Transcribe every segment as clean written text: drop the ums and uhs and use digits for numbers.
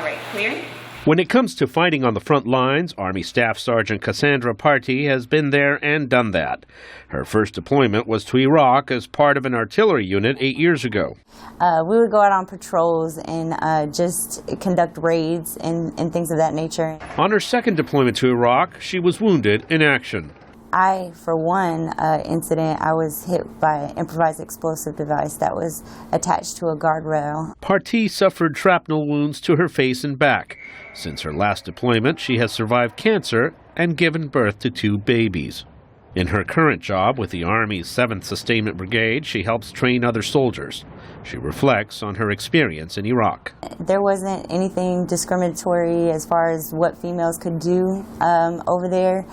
right, clear. When it comes to fighting on the front lines, Army Staff Sergeant Cassandra Partee has been there and done that. Her first deployment was to Iraq as part of an artillery unit 8 years ago. We would go out on patrols and just conduct raids and things of that nature. On her second deployment to Iraq, she was wounded in action. For one incident, I was hit by an improvised explosive device that was attached to a guardrail. Partee suffered shrapnel wounds to her face and back. Since her last deployment, she has survived cancer and given birth to 2 babies. In her current job with the Army's Seventh Sustainment Brigade, she helps train other soldiers. She reflects on her experience in Iraq. There wasn't anything discriminatory as far as what females could do over there.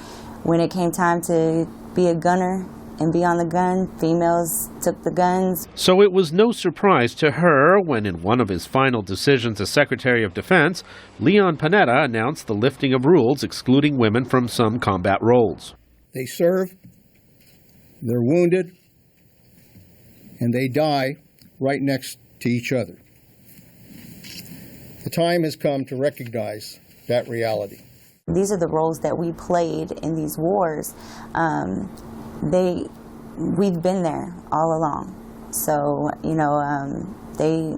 When it came time to be a gunner and be on the gun, females took the guns. So it was no surprise to her when, in one of his final decisions as Secretary of Defense, Leon Panetta announced the lifting of rules excluding women from some combat roles. They serve, they're wounded, and they die right next to each other. The time has come to recognize that reality. These are the roles that we played in these wars. We've been there all along. So, they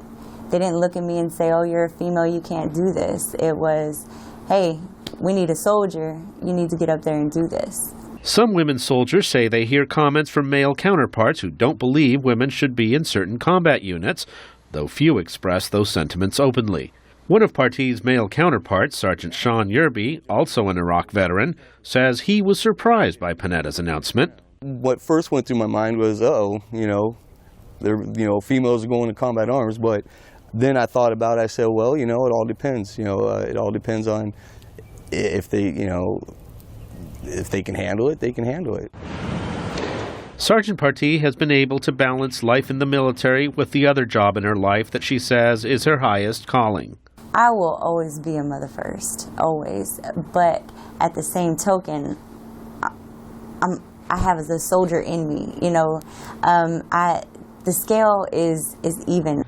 didn't look at me and say, oh, you're a female, you can't do this. It was, hey, we need a soldier, you need to get up there and do this. Some women soldiers say they hear comments from male counterparts who don't believe women should be in certain combat units, though few express those sentiments openly. One of Partee's male counterparts, Sergeant Shawn Yearby, also an Iraq veteran, says he was surprised by Panetta's announcement. What first went through my mind was, females are going to combat arms, but then I thought about it, I said, well, it all depends. It all depends on if they can handle it, they can handle it. Sergeant Partee has been able to balance life in the military with the other job in her life that she says is her highest calling. I will always be a mother first, always. But at the same token, I have a soldier in me. The scale is even.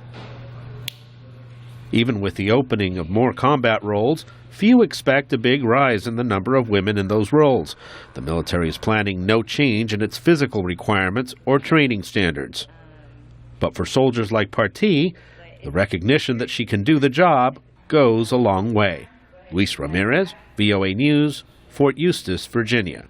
Even with the opening of more combat roles, few expect a big rise in the number of women in those roles. The military is planning no change in its physical requirements or training standards. But for soldiers like Partee, the recognition that she can do the job goes a long way. Ramirez, VOA News, Fort Eustis, Virginia.